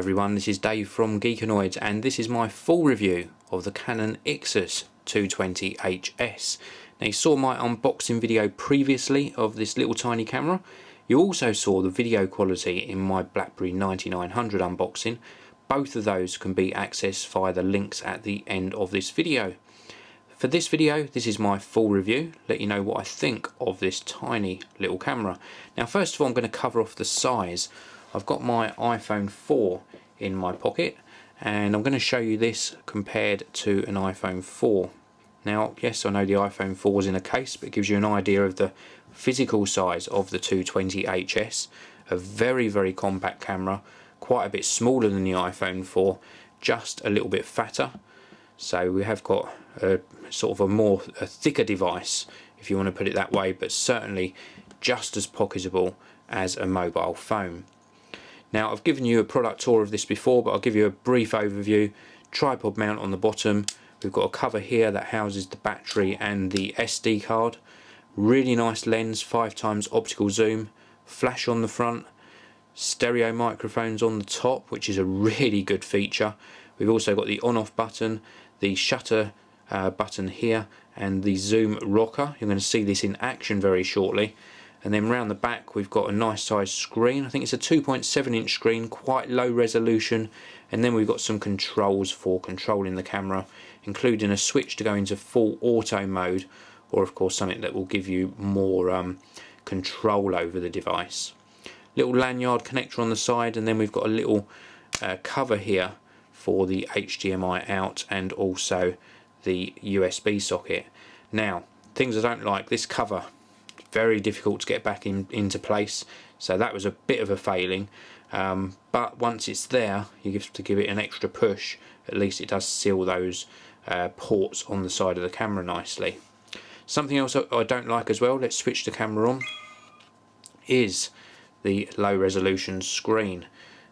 everyone, this is Dave from Geekanoids and this is my full review of the Canon Ixus 220HS. Now you saw my unboxing video previously of this little tiny camera. You also saw the video quality in my BlackBerry 9900 unboxing. Both of those can be accessed via the links at the end of this video. For this video, this is my full review, let you know what I think of this tiny little camera. Now first of all I'm going to cover off the size. I've got my iPhone 4 in my pocket and I'm going to show you this compared to an iPhone 4. Now yes, I know the iPhone 4 is in a case, but it gives you an idea of the physical size of the 220HS. A very compact camera, quite a bit smaller than the iPhone 4, just a little bit fatter. So we have got a sort of a thicker device, if you want to put it that way, but certainly just as pocketable as a mobile phone. Now I've given you a product tour of this before, but I'll give you a brief overview. Tripod mount on the bottom. We've got a cover here that houses the battery and the SD card. Really nice lens, 5x optical zoom. Flash on the front. Stereo microphones on the top, which is a really good feature. We've also got the on-off button, the shutter button here, and the zoom rocker. You're going to see this in action very shortly. And then round the back we've got a nice sized screen. I think it's a 2.7 inch screen, quite low resolution, and then we've got some controls for controlling the camera, including a switch to go into full auto mode, or of course something that will give you more control over the device. Little lanyard connector on the side, and then we've got a little cover here for the HDMI out and also the USB socket. Now things I don't like, this cover, very difficult to get back into place, so that was a bit of a failing, but once it's there you have to give it an extra push. At least it does seal those ports on the side of the camera nicely. Something else I don't like as well, let's switch the camera on, is the low resolution screen.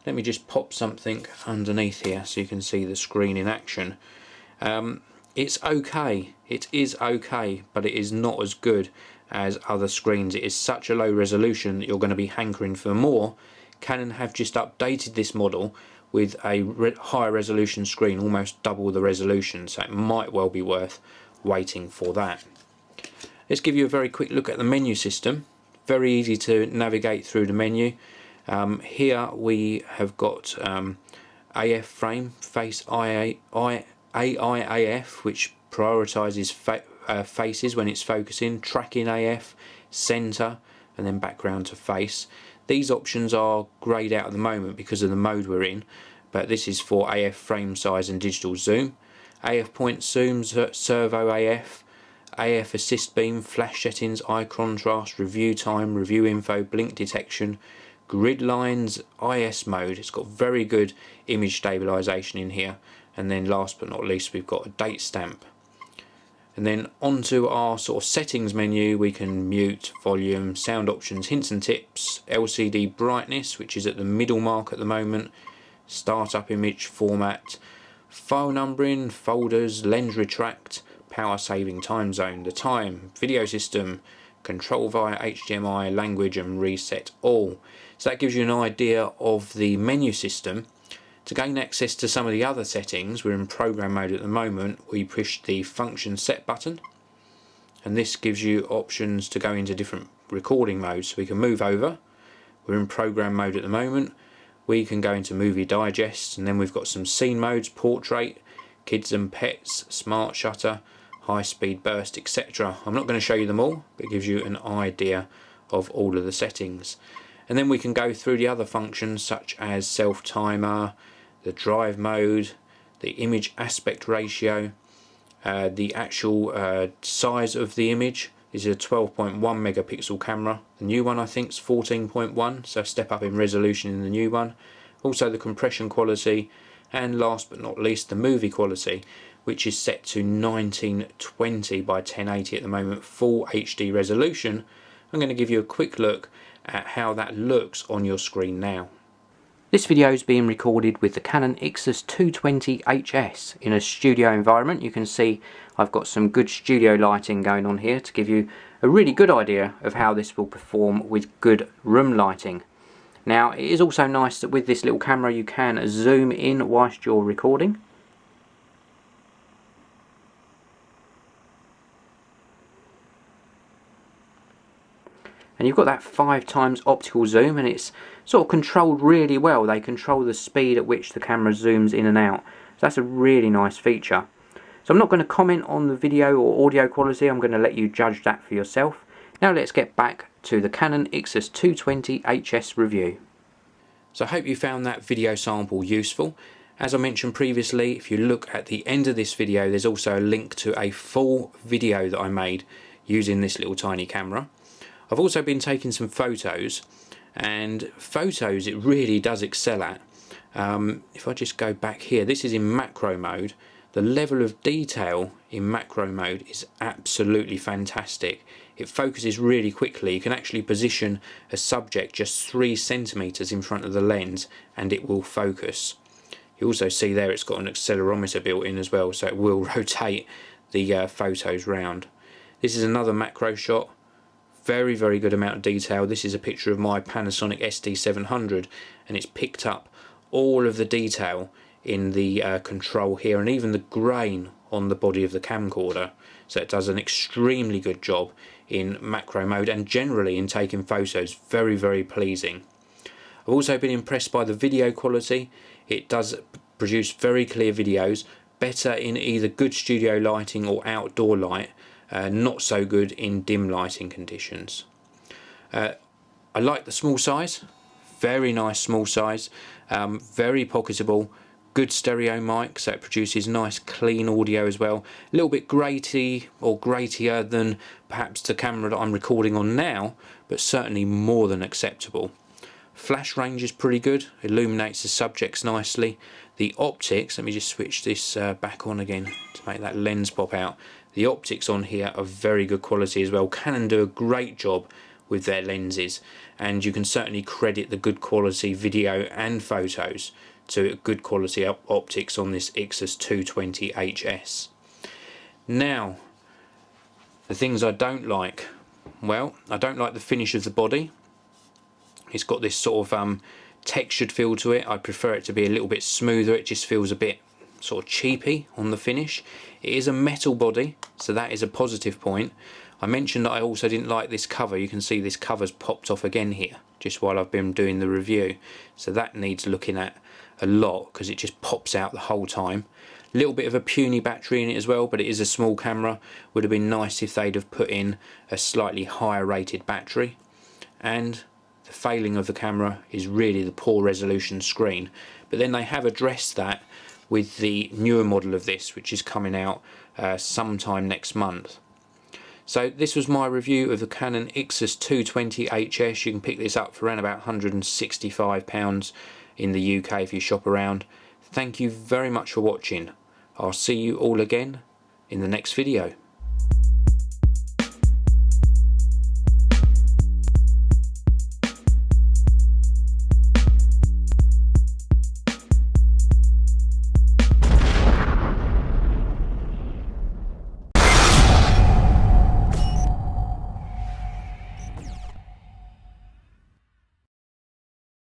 Let me just pop something underneath here so you can see the screen in action. It's okay, it is okay, but it is not as good as other screens. It is such a low resolution that you're going to be hankering for more. Canon have just updated this model with a higher resolution screen, almost double the resolution, so it might well be worth waiting for that. Let's give you a very quick look at the menu system. Very easy to navigate through the menu. Here we have got AF frame, face AIAF, which prioritises faces when it's focusing, tracking AF, center, and then background to face. These options are greyed out at the moment because of the mode we're in, but this is for AF frame size and digital zoom. AF point zoom, servo AF, AF assist beam, flash settings, eye contrast, review time, review info, blink detection, grid lines, IS mode. It's got very good image stabilization in here, and then last but not least we've got a date stamp. And then onto our sort of settings menu, we can mute, volume, sound options, hints and tips, LCD brightness, which is at the middle mark at the moment, startup image format, file numbering, folders, lens retract, power saving, time zone, the time, video system, control via HDMI, language, and reset all. So that gives you an idea of the menu system. To gain access to some of the other settings, we're in program mode at the moment. We push the function set button, and this gives you options to go into different recording modes. So we can move over. We're in program mode at the moment. We can go into movie digest, and then we've got some scene modes: portrait, kids and pets, smart shutter, high speed burst, etc. I'm not going to show you them all, but it gives you an idea of all of the settings. And then we can go through the other functions such as self timer, the drive mode, the image aspect ratio, the actual size of the image. This is a 12.1 megapixel camera. The new one I think is 14.1, so a step up in resolution in the new one. Also the compression quality, and last but not least the movie quality, which is set to 1920 by 1080 at the moment, full HD resolution. I'm going to give you a quick look at how that looks on your screen now. This video is being recorded with the Canon Ixus 220HS in a studio environment. You can see I've got some good studio lighting going on here to give you a really good idea of how this will perform with good room lighting. Now it is also nice that with this little camera you can zoom in whilst you're recording. And you've got that 5x optical zoom, and it's sort of controlled really well. They control the speed at which the camera zooms in and out. So that's a really nice feature. So I'm not going to comment on the video or audio quality, I'm going to let you judge that for yourself. Now let's get back to the Canon Ixus 220 HS review. So I hope you found that video sample useful. As I mentioned previously, if you look at the end of this video, there's also a link to a full video that I made using this little tiny camera. I've also been taking some photos, and photos it really does excel at. If I just go back here, this is in macro mode. The level of detail in macro mode is absolutely fantastic. It focuses really quickly. You can actually position a subject just 3 centimeters in front of the lens and it will focus. You also see there it's got an accelerometer built in as well, so it will rotate the photos round. This is another macro shot. Very, very good amount of detail. This is a picture of my Panasonic SD700, and it's picked up all of the detail in the control here, and even the grain on the body of the camcorder. So it does an extremely good job in macro mode and generally in taking photos. Very, very pleasing. I've also been impressed by the video quality. It does produce very clear videos, better in either good studio lighting or outdoor light. Not so good in dim lighting conditions. I like the small size, very nice small size, very pocketable, good stereo mic, so it produces nice clean audio as well. A little bit graty or gratier than perhaps the camera that I'm recording on now, but certainly more than acceptable. Flash range is pretty good, illuminates the subjects nicely. The optics, let me just switch this back on again to make that lens pop out. The optics on here are very good quality as well. Canon do a great job with their lenses, and you can certainly credit the good quality video and photos to good quality optics on this Ixus 220 HS. Now, the things I don't like. Well, I don't like the finish of the body. It's got this sort of textured feel to it. I prefer it to be a little bit smoother. It just feels a bit sort of cheapy on the finish. It is a metal body, so that is a positive point. I mentioned that I also didn't like this cover. You can see this cover's popped off again here just while I've been doing the review, so that needs looking at a lot because it just pops out the whole time. A little bit of a puny battery in it as well, but it is a small camera. Would have been nice if they'd have put in a slightly higher rated battery. And the failing of the camera is really the poor resolution screen, but then they have addressed that with the newer model of this, which is coming out sometime next month. So this was my review of the Canon Ixus 220 HS. You can pick this up for around about £165 in the UK if you shop around. Thank you very much for watching. I'll see you all again in the next video.